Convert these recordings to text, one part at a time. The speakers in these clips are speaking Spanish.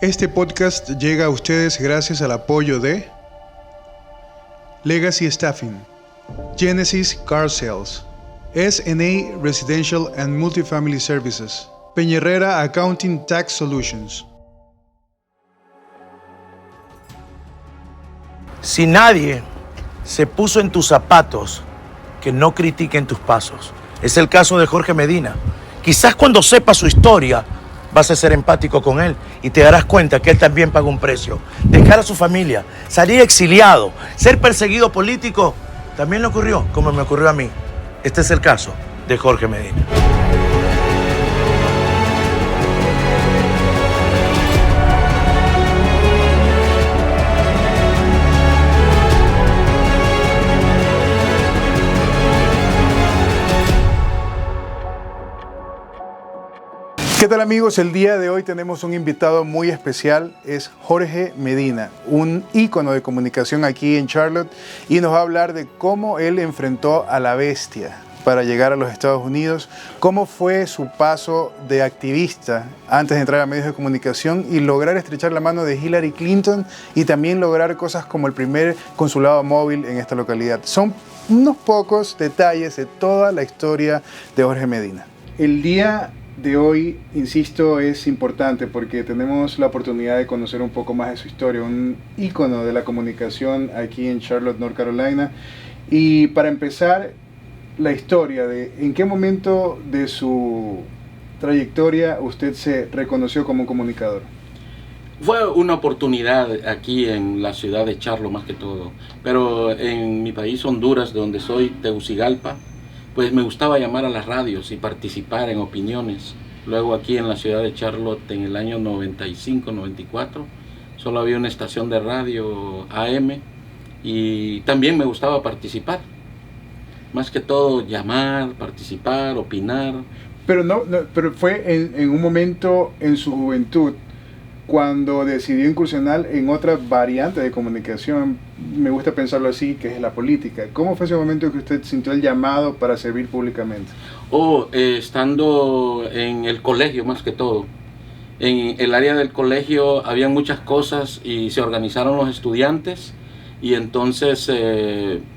Este podcast llega a ustedes gracias al apoyo de Legacy Staffing, Genesis Car Sales, S&A Residential and Multifamily Services, Peñerrera Accounting Tax Solutions. Si nadie se puso en tus zapatos, que no critiquen tus pasos. Es el caso de Jorge Medina. Quizás cuando sepas su historia, vas a ser empático con él y te darás cuenta que él también paga un precio. Dejar a su familia, salir exiliado, ser perseguido político, también le ocurrió, como me ocurrió a mí. Este es el caso de Jorge Medina. ¿Qué tal, amigos? El día de hoy tenemos un invitado muy especial, es Jorge Medina, un ícono de comunicación aquí en Charlotte, y nos va a hablar de cómo él enfrentó a la bestia para llegar a los Estados Unidos, cómo fue su paso de activista antes de entrar a medios de comunicación y lograr estrechar la mano de Hillary Clinton y también lograr cosas como el primer consulado móvil en esta localidad. Son unos pocos detalles de toda la historia de Jorge Medina. El día de hoy, insisto, es importante porque tenemos la oportunidad de conocer un poco más de su historia, un ícono de la comunicación aquí en Charlotte, North Carolina. Y para empezar, la historia de en qué momento de su trayectoria usted se reconoció como un comunicador. Fue una oportunidad aquí en la ciudad de Charlotte más que todo, pero en mi país, Honduras, de donde soy, Tegucigalpa, pues me gustaba llamar a las radios y participar en opiniones. Luego aquí en la ciudad de Charlotte, en el año 95-94, solo había una estación de radio AM y también me gustaba participar. Más que todo llamar, participar, opinar. Pero fue en un momento en su juventud cuando decidió incursionar en otra variante de comunicación, me gusta pensarlo así, que es la política. ¿Cómo fue ese momento que usted sintió el llamado para servir públicamente? Estando en el colegio más que todo. En el área del colegio había muchas cosas y se organizaron los estudiantes y entonces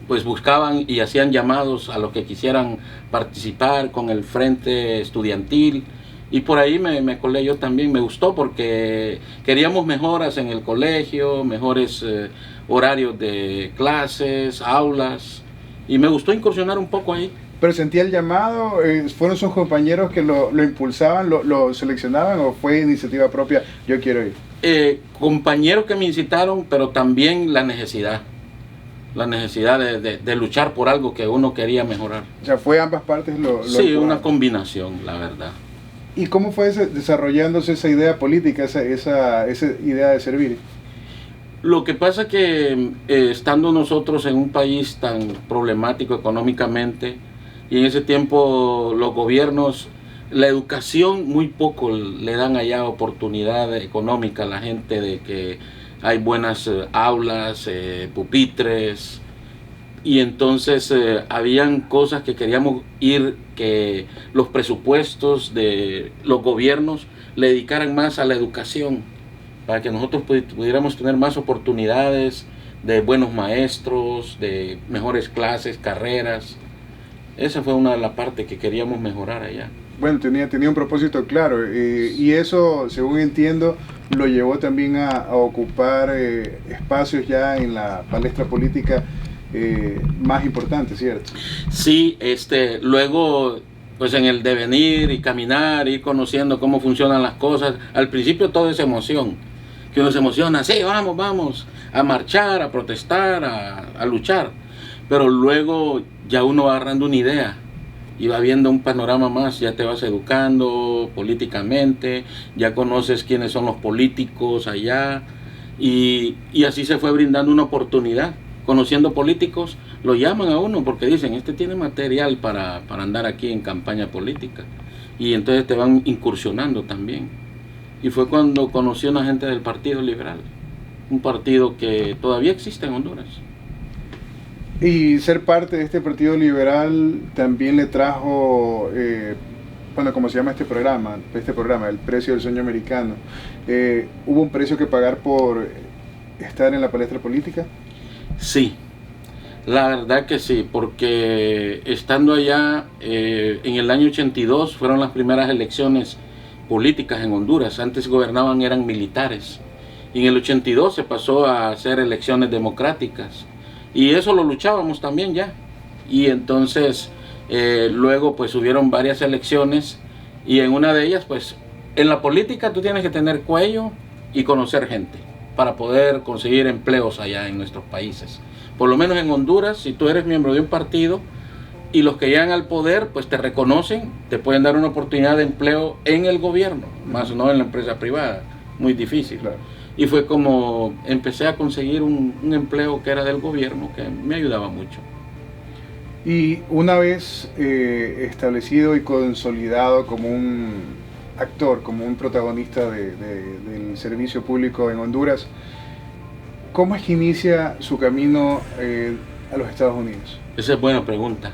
pues buscaban y hacían llamados a los que quisieran participar con el frente estudiantil. Y por ahí me colé yo también, me gustó porque queríamos mejoras en el colegio, mejores horarios de clases, aulas, y me gustó incursionar un poco ahí. ¿Pero sentía el llamado? ¿Fueron sus compañeros que lo impulsaban, lo seleccionaban o fue iniciativa propia, yo quiero ir? Compañeros que me incitaron, pero también la necesidad de luchar por algo que uno quería mejorar. O sea, fue ambas partes Sí, una combinación, la verdad. ¿Y cómo fue desarrollándose esa idea política, esa idea de servir? Lo que pasa es que estando nosotros en un país tan problemático económicamente, y en ese tiempo los gobiernos, la educación muy poco le dan allá oportunidad económica a la gente de que hay buenas aulas, pupitres. Y entonces habían cosas que queríamos que los presupuestos de los gobiernos le dedicaran más a la educación, para que nosotros pudiéramos tener más oportunidades de buenos maestros, de mejores clases, carreras. Esa fue una de las partes que queríamos mejorar allá. Bueno, tenía un propósito claro y eso, según entiendo, lo llevó también a ocupar espacios ya en la palestra política más importante, ¿cierto? Sí, luego pues en el devenir y caminar, ir conociendo cómo funcionan las cosas, al principio todo es emoción, que uno se emociona, sí, vamos a marchar, a protestar, a luchar, pero luego ya uno va agarrando una idea y va viendo un panorama más, ya te vas educando políticamente, ya conoces quiénes son los políticos allá y así se fue brindando una oportunidad. Conociendo políticos, lo llaman a uno porque dicen, tiene material para andar aquí en campaña política. Y entonces te van incursionando también. Y fue cuando conocí a una gente del Partido Liberal, un partido que todavía existe en Honduras. Y ser parte de este Partido Liberal también le trajo bueno, como se llama este programa, El precio del sueño americano, ¿hubo un precio que pagar por estar en la palestra política? Sí, la verdad que sí, porque estando allá en el año 82 fueron las primeras elecciones políticas en Honduras. Antes gobernaban, eran militares. Y en el 82 se pasó a hacer elecciones democráticas. Y eso lo luchábamos también ya. Y entonces luego pues hubieron varias elecciones y en una de ellas pues en la política tú tienes que tener cuello y conocer gente para poder conseguir empleos allá en nuestros países. Por lo menos en Honduras, si tú eres miembro de un partido y los que llegan al poder pues te reconocen, te pueden dar una oportunidad de empleo en el gobierno, más no en la empresa privada. Muy difícil. Claro. Y fue como empecé a conseguir un empleo que era del gobierno, que me ayudaba mucho. Y una vez establecido y consolidado como un actor, como un protagonista del servicio público en Honduras, ¿cómo es que inicia su camino a los Estados Unidos? Esa es buena pregunta.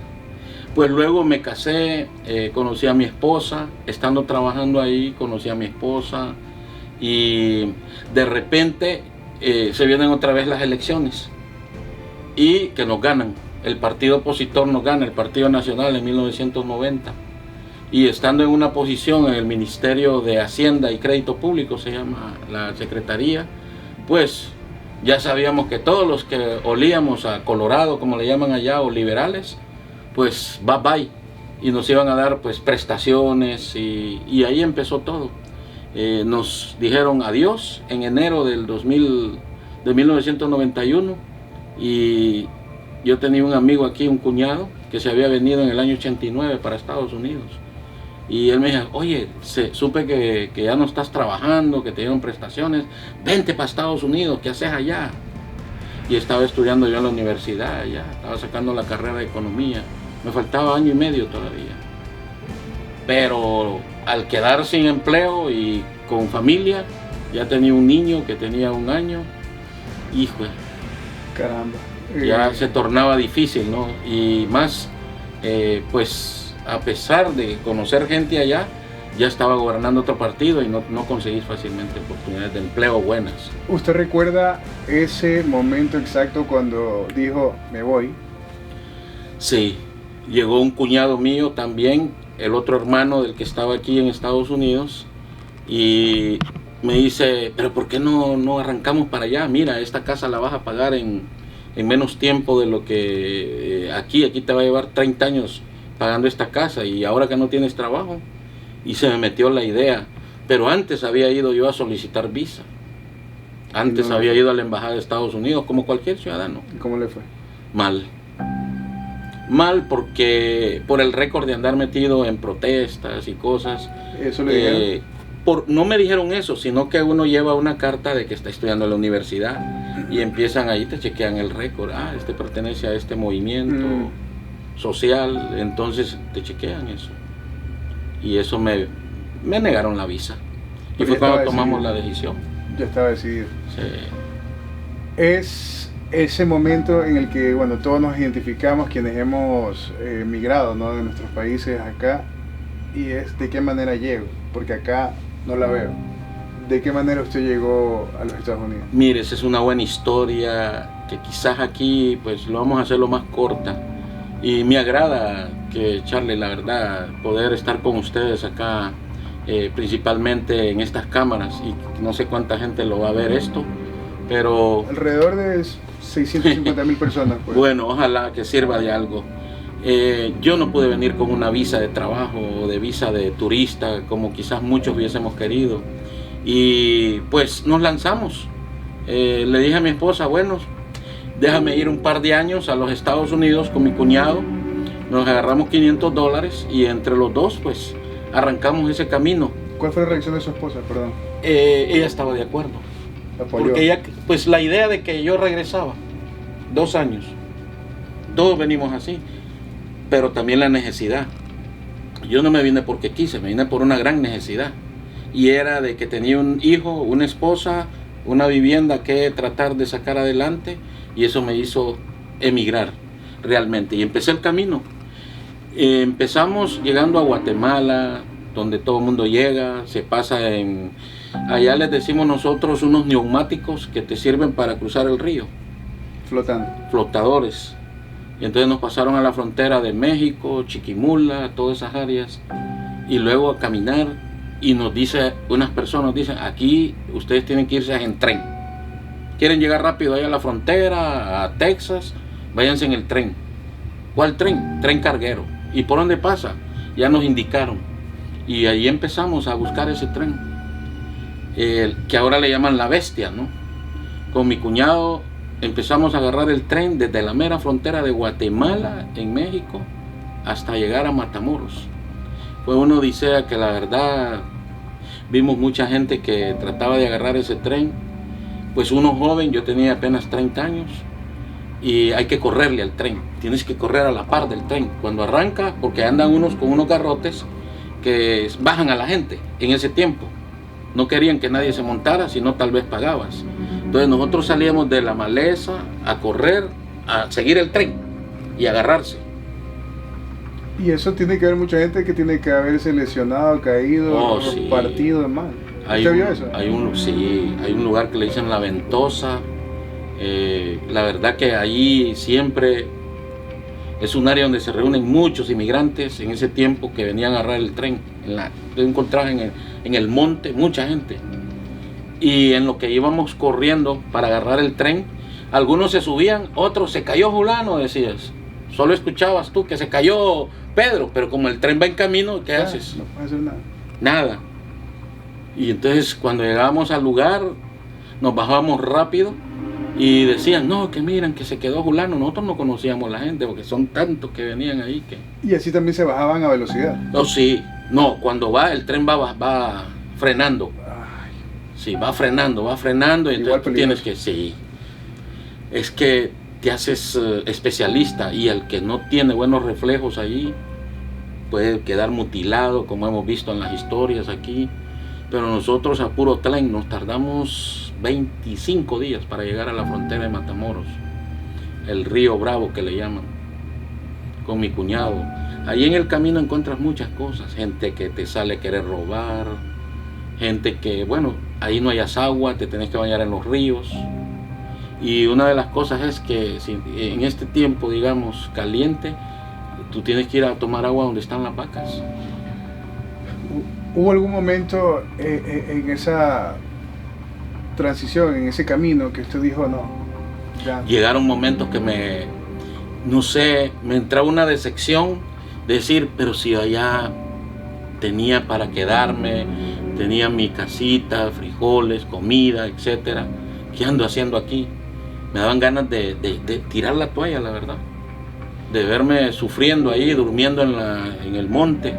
Pues luego me casé, conocí a mi esposa, estando trabajando ahí, conocí a mi esposa y de repente se vienen otra vez las elecciones y que nos ganan. El partido opositor nos gana, el Partido Nacional en 1990. Y estando en una posición en el Ministerio de Hacienda y Crédito Público, se llama la Secretaría, pues ya sabíamos que todos los que olíamos a Colorado, como le llaman allá, o liberales, pues bye bye. Y nos iban a dar pues prestaciones y ahí empezó todo. Nos dijeron adiós en enero de 1991 y yo tenía un amigo aquí, un cuñado, que se había venido en el año 89 para Estados Unidos. Y él me dijo, oye, supe que ya no estás trabajando, que te dieron prestaciones, vente para Estados Unidos, ¿qué haces allá? Y estaba estudiando yo en la universidad, ya estaba sacando la carrera de economía. Me faltaba año y medio todavía. Pero al quedar sin empleo y con familia, ya tenía un niño que tenía 1 año, hijo, Caramba. ya se tornaba difícil, ¿no? Y más, pues a pesar de conocer gente allá, ya estaba gobernando otro partido y no conseguí fácilmente oportunidades de empleo buenas. ¿Usted recuerda ese momento exacto cuando dijo, me voy? Sí, llegó un cuñado mío también, el otro hermano del que estaba aquí en Estados Unidos, y me dice, pero ¿por qué no arrancamos para allá? Mira, esta casa la vas a pagar en menos tiempo de lo que aquí te va a llevar 30 años pagando esta casa y ahora que no tienes trabajo. Y se me metió la idea, pero antes había ido yo a solicitar visa. Antes había ido a la embajada de Estados Unidos como cualquier ciudadano. ¿Y cómo le fue? Mal porque por el récord de andar metido en protestas y cosas. ¿Eso le dijeron? No me dijeron eso, sino que uno lleva una carta de que está estudiando en la universidad y empiezan ahí, te chequean el récord. Este pertenece a este movimiento social, entonces te chequean eso. Y eso me negaron la visa. Y fue cuando tomamos la decisión. Ya estaba decidido. Sí. Es ese momento en el que, bueno, todos nos identificamos quienes hemos migrado, ¿no?, de nuestros países acá, y es de qué manera llego, porque acá no la veo. ¿De qué manera usted llegó a los Estados Unidos? Mire, esa es una buena historia que quizás aquí pues lo vamos a hacer lo más corta. Y me agrada que, Charlie, la verdad, poder estar con ustedes acá, principalmente en estas cámaras, y no sé cuánta gente lo va a ver esto, pero... Alrededor de 650,000 personas. Pues. Bueno, ojalá que sirva de algo. Yo no pude venir con una visa de trabajo o de visa de turista, como quizás muchos hubiésemos querido. Y pues nos lanzamos. Le dije a mi esposa, bueno, déjame ir un par de años a los Estados Unidos con mi cuñado. Nos agarramos $500 y entre los dos pues arrancamos ese camino. ¿Cuál fue la reacción de su esposa? Perdón. Ella estaba de acuerdo. ¿Apoyó? Porque ella, pues la idea de que yo regresaba 2 años. Todos venimos así. Pero también la necesidad. Yo no me vine porque quise, me vine por una gran necesidad. Y era de que tenía un hijo, una esposa, una vivienda que tratar de sacar adelante. Y eso me hizo emigrar realmente. Y empecé el camino. Empezamos llegando a Guatemala, donde todo el mundo llega, se pasa en... Allá les decimos nosotros unos neumáticos que te sirven para cruzar el río. Flotando. Flotadores. Y entonces nos pasaron a la frontera de México, Chiquimula, todas esas áreas. Y luego a caminar, y nos dice, unas personas dicen, aquí ustedes tienen que irse en tren. Quieren llegar rápido allá a la frontera, a Texas, váyanse en el tren. ¿Cuál tren? Tren carguero. ¿Y por dónde pasa? Ya nos indicaron. Y ahí empezamos a buscar ese tren, que ahora le llaman la Bestia, ¿no? Con mi cuñado empezamos a agarrar el tren desde la mera frontera de Guatemala, en México, hasta llegar a Matamoros. Fue una odisea que la verdad vimos mucha gente que trataba de agarrar ese tren. Pues uno joven, yo tenía apenas 30 años, y hay que correrle al tren. Tienes que correr a la par del tren cuando arranca, porque andan unos con unos garrotes que bajan a la gente en ese tiempo. No querían que nadie se montara, sino tal vez pagabas. Entonces nosotros salíamos de la maleza a correr, a seguir el tren y agarrarse. Y eso tiene que haber mucha gente que tiene que haberse lesionado, caído, Sí. partido, demás. ¿Usted vio eso? Sí, hay un lugar que le dicen La Ventosa. La verdad que ahí siempre es un área donde se reúnen muchos inmigrantes en ese tiempo que venían a agarrar el tren. Lo encontraba en el monte, mucha gente. Y en lo que íbamos corriendo para agarrar el tren, algunos se subían, otros se cayó fulano, decías. Solo escuchabas tú que se cayó Pedro, pero como el tren va en camino, ¿qué haces? No puede hacer nada. Nada. Y entonces cuando llegábamos al lugar, nos bajábamos rápido y decían, no, que miran que se quedó fulano. Nosotros no conocíamos a la gente porque son tantos que venían ahí que... Y así también se bajaban a velocidad. No, sí. No, cuando va, el tren va frenando. Ay, Sí, va frenando y entonces tú tienes que... Sí. Es que te haces especialista, y el que no tiene buenos reflejos ahí puede quedar mutilado, como hemos visto en las historias aquí. Pero nosotros a puro tren nos tardamos 25 días para llegar a la frontera de Matamoros, el río Bravo que le llaman, con mi cuñado. Ahí en el camino encuentras muchas cosas, gente que te sale a querer robar, gente que, bueno, ahí no hayas agua, te tenés que bañar en los ríos. Y una de las cosas es que en este tiempo, digamos, caliente, tú tienes que ir a tomar agua donde están las vacas. ¿Hubo algún momento en esa transición, en ese camino, que usted dijo, no, ya? Llegaron momentos que me entraba una decepción, de decir, pero si allá tenía para quedarme, tenía mi casita, frijoles, comida, etcétera, ¿qué ando haciendo aquí? Me daban ganas de tirar la toalla, la verdad, de verme sufriendo ahí, durmiendo en el monte.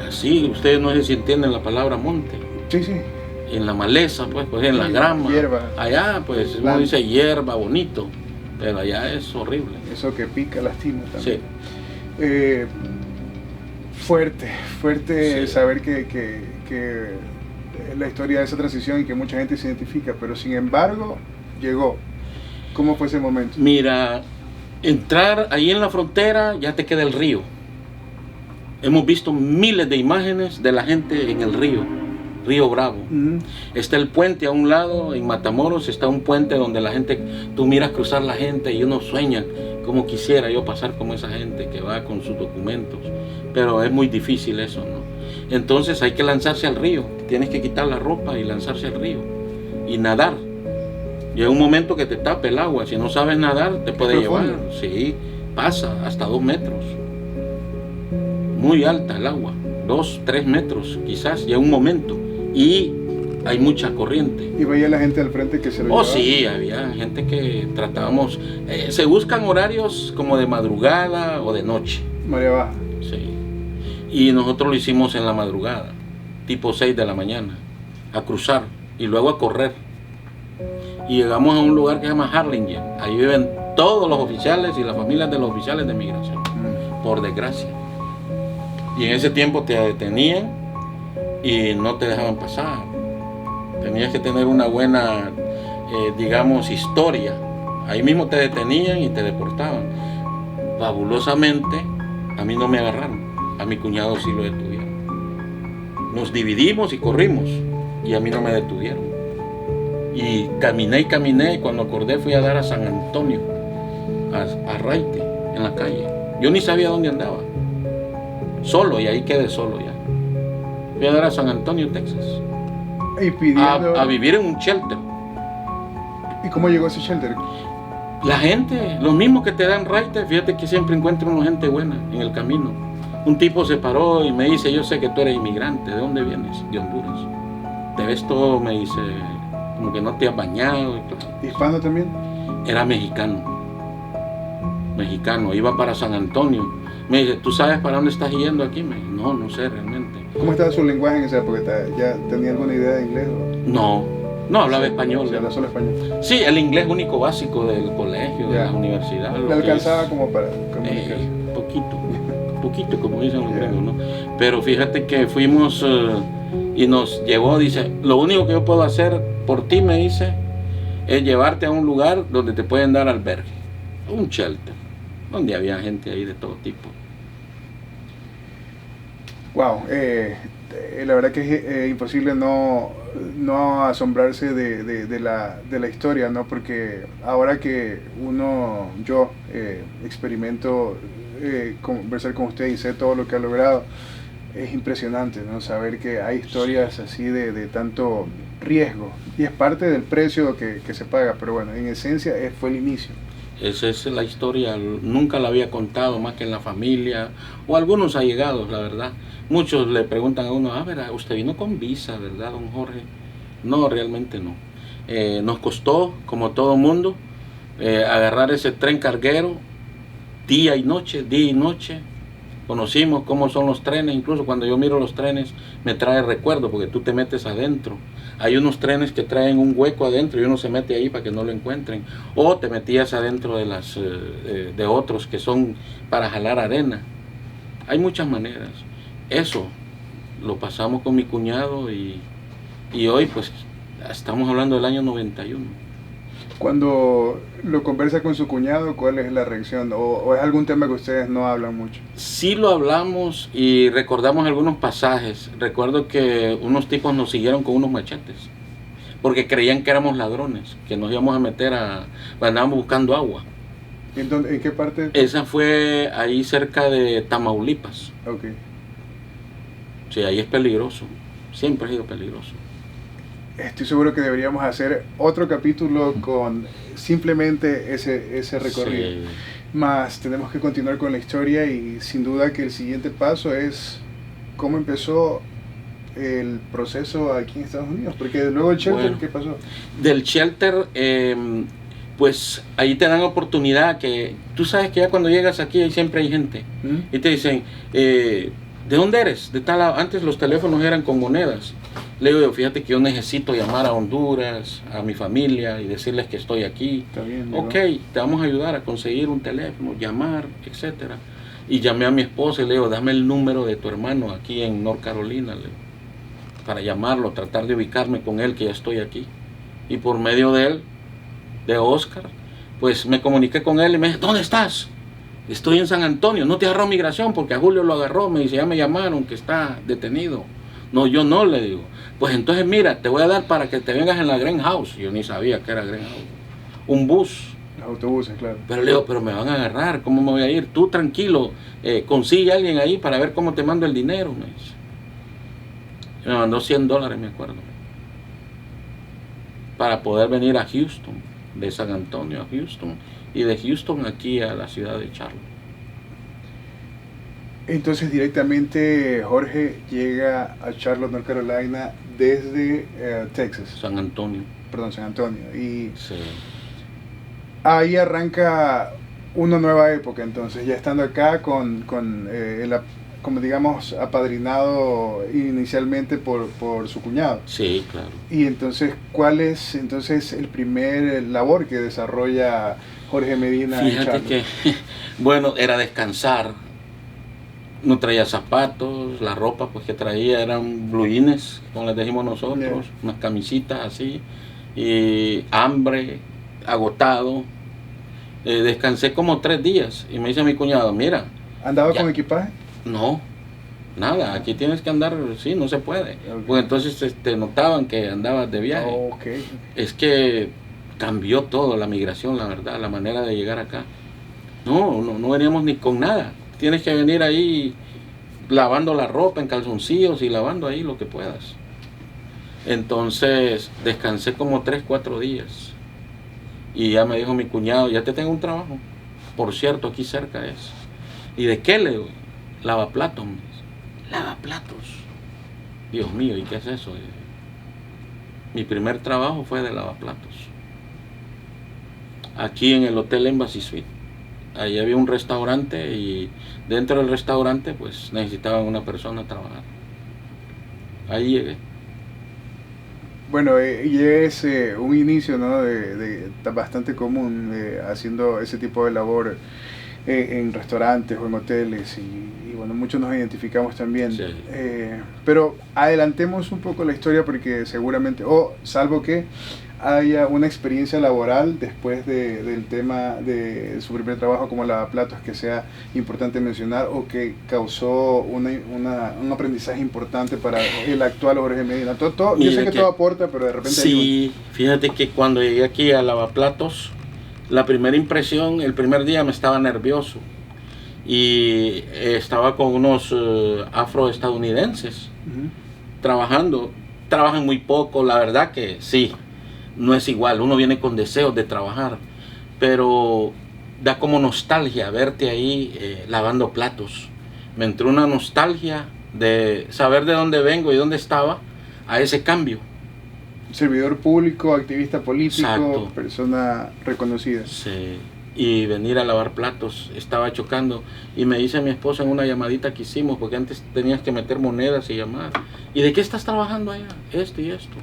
Así, ustedes no sé si entienden la palabra monte. Sí, sí. En la maleza, pues en la grama. Hierba. Allá, pues, uno dice hierba, bonito, pero allá es horrible. Eso que pica, lastima también. Sí. Fuerte Sí. saber que la historia de esa transición y que mucha gente se identifica, pero sin embargo, llegó. ¿Cómo fue ese momento? Mira, entrar ahí en la frontera, ya te queda el río. Hemos visto miles de imágenes de la gente en el río Bravo. Uh-huh. Está el puente a un lado, en Matamoros está un puente donde la gente, tú miras cruzar la gente y uno sueña como quisiera yo pasar como esa gente que va con sus documentos, pero es muy difícil eso, ¿no? Entonces hay que lanzarse al río, tienes que quitar la ropa y lanzarse al río y nadar. Llega un momento que te tape el agua, si no sabes nadar te puede llevar, sí, pasa hasta 2 metros. Muy alta el agua, 2, 3 metros quizás, llega un momento, y hay mucha corriente. ¿Y veía la gente al frente que se lo llevaba? Sí, había gente que tratábamos, se buscan horarios como de madrugada o de noche. María Baja. Sí, y nosotros lo hicimos en la madrugada, tipo 6 de la mañana, a cruzar y luego a correr. Y llegamos a un lugar que se llama Harlingen, ahí viven todos los oficiales y las familias de los oficiales de migración, por desgracia. Y en ese tiempo te detenían y no te dejaban pasar. Tenías que tener una buena, digamos, historia. Ahí mismo te detenían y te deportaban. Fabulosamente, a mí no me agarraron. A mi cuñado sí lo detuvieron. Nos dividimos y corrimos, y a mí no me detuvieron. Y caminé, y cuando acordé fui a dar a San Antonio, a Raite, en la calle. Yo ni sabía dónde andaba. Solo, y ahí quedé solo ya. Fui a dar a San Antonio, Texas. Y pidiendo... A vivir en un shelter. ¿Y cómo llegó ese shelter? La gente, los mismos que te dan raite, fíjate que siempre encuentro una gente buena en el camino. Un tipo se paró y me dice, yo sé que tú eres inmigrante, ¿de dónde vienes? De Honduras. ¿Te ves todo? Me dice, como que no te has bañado. ¿Hispano también? Era mexicano, iba para San Antonio. Me dice, ¿tú sabes para dónde estás yendo aquí? Me dice, no sé realmente. ¿Cómo estaba su lenguaje en esa época? ¿Ya tenía alguna idea de inglés? No, hablaba español. O sea, era solo español. Sí, el inglés único básico del colegio, de la universidad. ¿Le alcanzaba como para comunicarse? Poquito, como dicen los gringos, ¿no? Pero fíjate que fuimos y nos llevó, dice, lo único que yo puedo hacer por ti, me dice, es llevarte a un lugar donde te pueden dar albergue, un shelter, donde había gente ahí de todo tipo. Wow, la verdad que es imposible no asombrarse de la historia, ¿no? Porque ahora que yo experimento conversar con usted y sé todo lo que ha logrado, es impresionante, ¿no? Saber que hay historias así de tanto riesgo, y es parte del precio que se paga, pero bueno, en esencia fue el inicio. Esa es la historia, nunca la había contado más que en la familia o algunos allegados, la verdad. Muchos le preguntan a uno, ver, usted vino con visa, ¿verdad, don Jorge? No, realmente no. Nos costó, como todo mundo, agarrar ese tren carguero día y noche. Conocimos cómo son los trenes, incluso cuando yo miro los trenes me trae recuerdo, porque tú te metes adentro. Hay unos trenes que traen un hueco adentro y uno se mete ahí para que no lo encuentren. O te metías adentro de otros que son para jalar arena. Hay muchas maneras. Eso lo pasamos con mi cuñado y hoy pues estamos hablando del año 91. Cuando lo conversa con su cuñado, ¿cuál es la reacción? ¿O es algún tema que ustedes no hablan mucho? Sí lo hablamos y recordamos algunos pasajes. Recuerdo que unos tipos nos siguieron con unos machetes, porque creían que éramos ladrones, que nos íbamos a meter andábamos buscando agua. ¿En qué parte? Esa fue ahí cerca de Tamaulipas. Ok. Sí, ahí es peligroso, siempre ha sido peligroso. Estoy seguro que deberíamos hacer otro capítulo con simplemente ese recorrido. Sí. Más tenemos que continuar con la historia, y sin duda que el siguiente paso es cómo empezó el proceso aquí en Estados Unidos, porque luego el shelter, ¿qué pasó? Del shelter, pues ahí te dan oportunidad, que tú sabes que ya cuando llegas aquí ahí siempre hay gente, y te dicen, ¿de dónde eres? De tal lado. Antes los teléfonos eran con monedas. Le digo, fíjate que yo necesito llamar a Honduras, a mi familia, y decirles que estoy aquí. Está bien, ok, te vamos a ayudar a conseguir un teléfono, llamar, etcétera. Y llamé a mi esposa y le digo, dame el número de tu hermano aquí en North Carolina, para llamarlo, tratar de ubicarme con él, que ya estoy aquí. Y por medio de él, de Oscar, pues me comuniqué con él y me dijo, ¿dónde estás? Estoy en San Antonio. No te agarró migración, porque a Julio lo agarró. Me dice, ya me llamaron que está detenido. No, yo no, le digo. Pues entonces mira, te voy a dar para que te vengas en la Greenhouse. Yo ni sabía que era Greenhouse. Un bus. Los autobuses, claro. Pero le digo, pero me van a agarrar, ¿cómo me voy a ir? Tú tranquilo, consigue a alguien ahí para ver cómo te mando el dinero, me dice. Me mandó $100, me acuerdo, para poder venir a Houston, de San Antonio a Houston, y de Houston aquí a la ciudad de Charlotte. Entonces directamente Jorge llega a Charlotte, North Carolina, desde Texas. San Antonio. Perdón, San Antonio. Y sí. Ahí arranca una nueva época, entonces, ya estando acá con como digamos, apadrinado inicialmente por su cuñado. Sí, claro. Y entonces, ¿cuál es entonces el primer labor que desarrolla Jorge Medina? Fíjate que, bueno, era descansar. No traía zapatos, la ropa pues que traía eran blue jeans, como les dijimos nosotros, unas camisitas así, y hambre, agotado. Descansé como 3 días y me dice mi cuñado, mira. ¿Andaba con equipaje? No, Nada, aquí tienes que andar, sí, no se puede. Okay. Pues entonces notaban que andabas de viaje. Okay. Es que cambió todo la migración, la verdad, la manera de llegar acá. No veníamos ni con nada. Tienes que venir ahí lavando la ropa en calzoncillos y lavando ahí lo que puedas. Entonces descansé como 3-4 días. Y ya me dijo mi cuñado, ya te tengo un trabajo. Por cierto, aquí cerca es. ¿Y de qué le digo? Lavaplatos. Lavaplatos. Dios mío, ¿y qué es eso? Mi primer trabajo fue de lavaplatos. Aquí en el Hotel Embassy Suite. Ahí había un restaurante y dentro del restaurante pues necesitaban una persona a trabajar. Ahí llegué. Bueno, y es un inicio, ¿no? de bastante común haciendo ese tipo de labor en restaurantes o en hoteles y bueno, muchos nos identificamos también. Sí. Pero adelantemos un poco la historia porque seguramente, salvo que haya una experiencia laboral después del tema de su primer trabajo como lavaplatos que sea importante mencionar o que causó un aprendizaje importante para el actual Jorge Medina. Yo sé que todo aporta, pero de repente... Sí, fíjate que cuando llegué aquí a lavaplatos, la primera impresión, el primer día me estaba nervioso y estaba con unos afroestadounidenses trabajando. Trabajan muy poco, la verdad que sí. No es igual, uno viene con deseos de trabajar, pero da como nostalgia verte ahí lavando platos. Me entró una nostalgia de saber de dónde vengo y dónde estaba a ese cambio. Servidor público, activista político, exacto, persona reconocida. Sí, y venir a lavar platos, estaba chocando y me dice mi esposa en una llamadita que hicimos, porque antes tenías que meter monedas y llamar. ¿Y de qué estás trabajando allá? Esto y esto.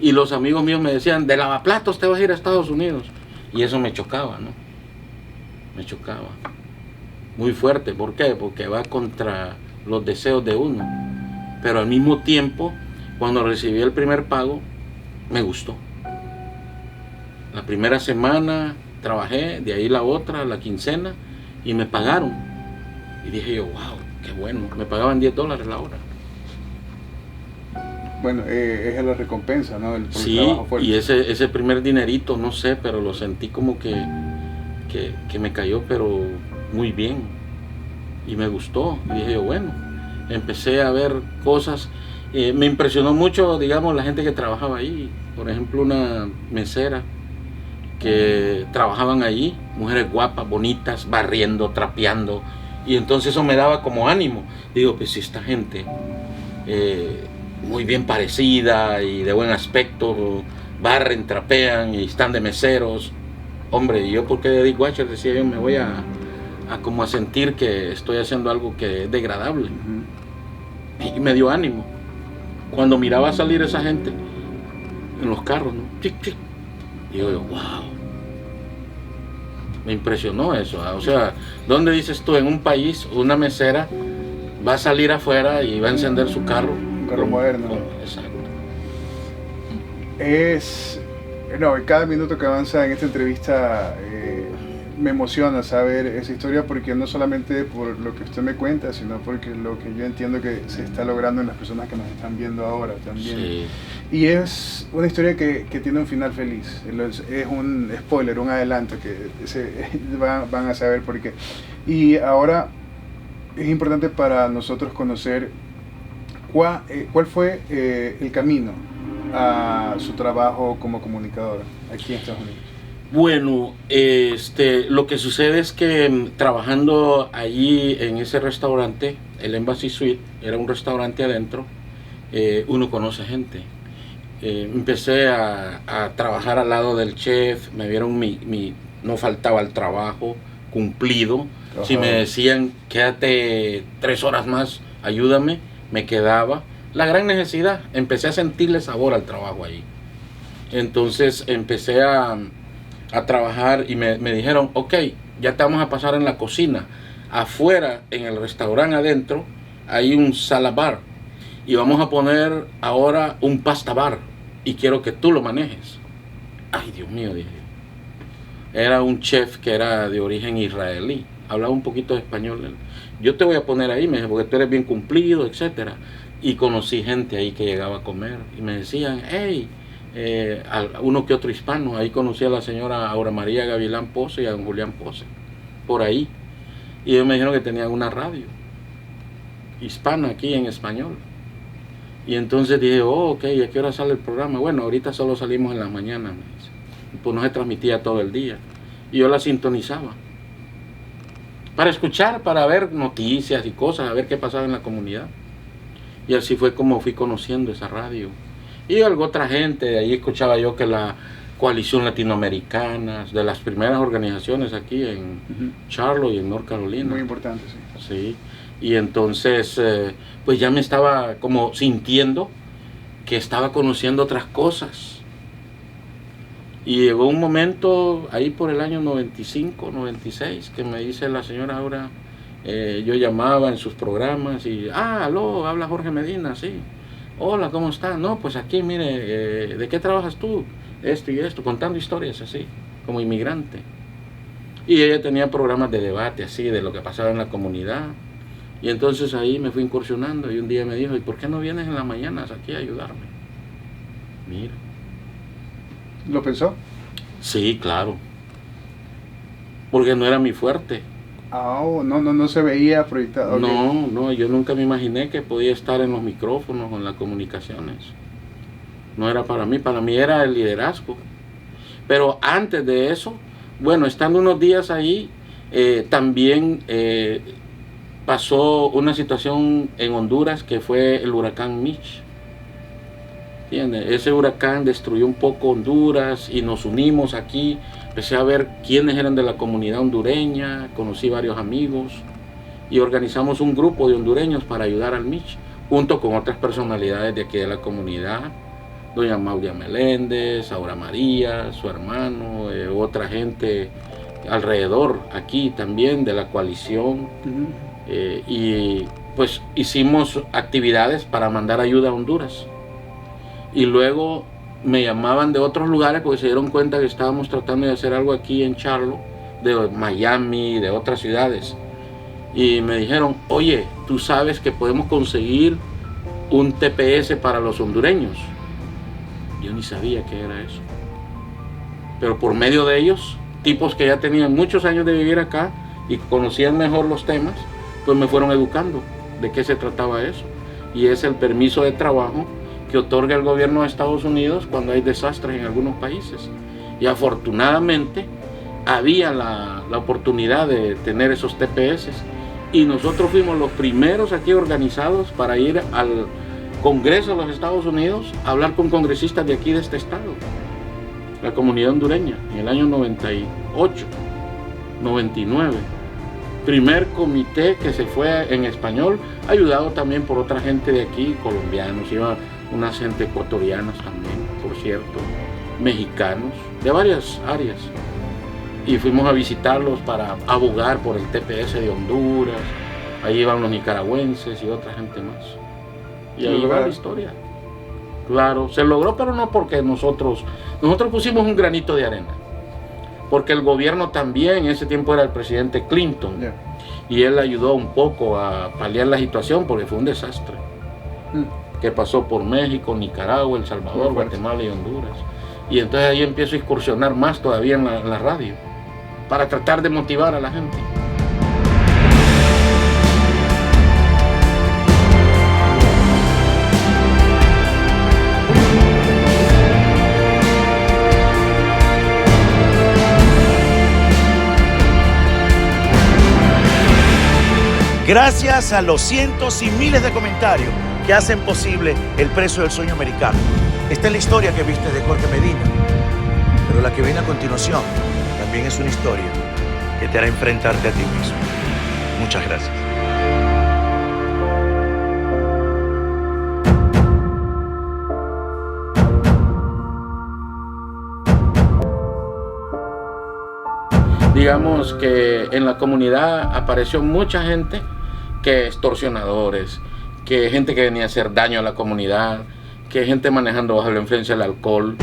Y los amigos míos me decían, de lavaplatos te vas a ir a Estados Unidos. Y eso me chocaba, ¿no? Me chocaba. Muy fuerte. ¿Por qué? Porque va contra los deseos de uno. Pero al mismo tiempo, cuando recibí el primer pago, me gustó. La primera semana trabajé, de ahí la otra, la quincena, y me pagaron. Y dije yo, wow, qué bueno. Me pagaban $10 la hora. Bueno, es la recompensa, ¿no? El sí, trabajo fuerte. Y ese primer dinerito, no sé, pero lo sentí como que me cayó, pero muy bien. Y me gustó. Y dije yo, bueno, empecé a ver cosas. Me impresionó mucho, digamos, la gente que trabajaba ahí. Por ejemplo, una mesera que trabajaban allí, mujeres guapas, bonitas, barriendo, trapeando. Y entonces eso me daba como ánimo. Digo, pues si esta gente... muy bien parecida y de buen aspecto, barren, trapean y están de meseros. Hombre, y yo porque de Dick Watcher decía yo, me voy a como a sentir que estoy haciendo algo que es degradable. Y me dio ánimo. Cuando miraba salir esa gente en los carros, ¿no? Chic, chic. Y yo, wow. Me impresionó eso. O sea, ¿dónde dices tú en un país una mesera va a salir afuera y va a encender su carro? Carro moderno. Exacto. Cada minuto que avanza en esta entrevista me emociona saber esa historia porque no solamente por lo que usted me cuenta, sino porque lo que yo entiendo que se está logrando en las personas que nos están viendo ahora también. Sí. Y es una historia que tiene un final feliz. Es un spoiler, un adelanto que van a saber por qué. Y ahora es importante para nosotros conocer ¿cuál fue el camino a su trabajo como comunicadora aquí en Estados Unidos? Bueno, lo que sucede es que trabajando allí en ese restaurante, el Embassy Suite, era un restaurante adentro, uno conoce gente. Empecé a trabajar al lado del chef, me vieron no faltaba el trabajo cumplido. Ajá. Si me decían, quédate 3 horas más, ayúdame, me quedaba. La gran necesidad, empecé a sentirle sabor al trabajo ahí. Entonces empecé a trabajar y me dijeron, ok, ya te vamos a pasar en la cocina. Afuera, en el restaurante adentro, hay un sala bar y vamos a poner ahora un pasta bar y quiero que tú lo manejes. Ay, Dios mío, dije. Era un chef que era de origen israelí, hablaba un poquito de español. Yo te voy a poner ahí, me dijo, porque tú eres bien cumplido, etcétera. Y conocí gente ahí que llegaba a comer y me decían, hey, uno que otro hispano. Ahí conocí a la señora Aura María Gavilán Pose y a don Julián Pose, por ahí. Y ellos me dijeron que tenían una radio hispana aquí en español. Y entonces dije, oh, ok, ¿a qué hora sale el programa? Bueno, ahorita solo salimos en las mañanas, me dice. Pues no se transmitía todo el día. Y yo la sintonizaba para escuchar, para ver noticias y cosas, a ver qué pasaba en la comunidad. Y así fue como fui conociendo esa radio. Y algo otra gente, de ahí escuchaba yo que la Coalición Latinoamericana, de las primeras organizaciones aquí en Charlotte y en North Carolina. Muy importante, sí. Sí. Y entonces, pues ya me estaba como sintiendo que estaba conociendo otras cosas. Y llegó un momento, ahí por el año 95, 96, que me dice la señora Aura, yo llamaba en sus programas y, aló, habla Jorge Medina, sí. Hola, ¿cómo está? No, pues aquí, mire, ¿de qué trabajas tú? Esto y esto, contando historias así, como inmigrante. Y ella tenía programas de debate así, de lo que pasaba en la comunidad. Y entonces ahí me fui incursionando y un día me dijo, ¿y por qué no vienes en las mañanas aquí a ayudarme? Mira. ¿Lo pensó? Sí, claro. Porque no era mi fuerte. No se veía proyectado. Okay. No, yo nunca me imaginé que podía estar en los micrófonos o en las comunicaciones. No era para mí era el liderazgo. Pero antes de eso, bueno, estando unos días ahí, también pasó una situación en Honduras que fue el huracán Mitch. ¿Entiendes? Ese huracán destruyó un poco Honduras y nos unimos aquí. Empecé a ver quiénes eran de la comunidad hondureña, conocí varios amigos y organizamos un grupo de hondureños para ayudar al Mitch, junto con otras personalidades de aquí de la comunidad, doña Mauria Meléndez, Aura María, su hermano, otra gente alrededor aquí también de la coalición. Y pues hicimos actividades para mandar ayuda a Honduras. Y luego me llamaban de otros lugares porque se dieron cuenta que estábamos tratando de hacer algo aquí en Charlotte, de Miami, de otras ciudades. Y me dijeron, oye, ¿tú sabes que podemos conseguir un TPS para los hondureños? Yo ni sabía qué era eso. Pero por medio de ellos, tipos que ya tenían muchos años de vivir acá y conocían mejor los temas, pues me fueron educando de qué se trataba eso. Y es el permiso de trabajo que otorga el gobierno de Estados Unidos cuando hay desastres en algunos países. Y afortunadamente había la oportunidad de tener esos TPS y nosotros fuimos los primeros aquí organizados para ir al Congreso de los Estados Unidos a hablar con congresistas de aquí de este estado, la comunidad hondureña, en el año 98, 99. Primer comité que se fue en español, ayudado también por otra gente de aquí, colombianos, iba una gente ecuatorianas también, por cierto, mexicanos, de varias áreas. Y fuimos a visitarlos para abogar por el TPS de Honduras, ahí iban los nicaragüenses y otra gente más. Y ahí va la historia. Claro, se logró, pero no porque nosotros pusimos un granito de arena. Porque el gobierno también, en ese tiempo era el presidente Clinton, y él ayudó un poco a paliar la situación porque fue un desastre que pasó por México, Nicaragua, El Salvador, Guatemala y Honduras. Y entonces ahí empiezo a incursionar más todavía en la radio para tratar de motivar a la gente. Gracias a los cientos y miles de comentarios que hacen posible el precio del sueño americano. Esta es la historia que viste de Jorge Medina, pero la que viene a continuación también es una historia que te hará enfrentarte a ti mismo. Muchas gracias. Digamos que en la comunidad apareció mucha gente que extorsionadores, que gente que venía a hacer daño a la comunidad, que gente manejando bajo la influencia del alcohol.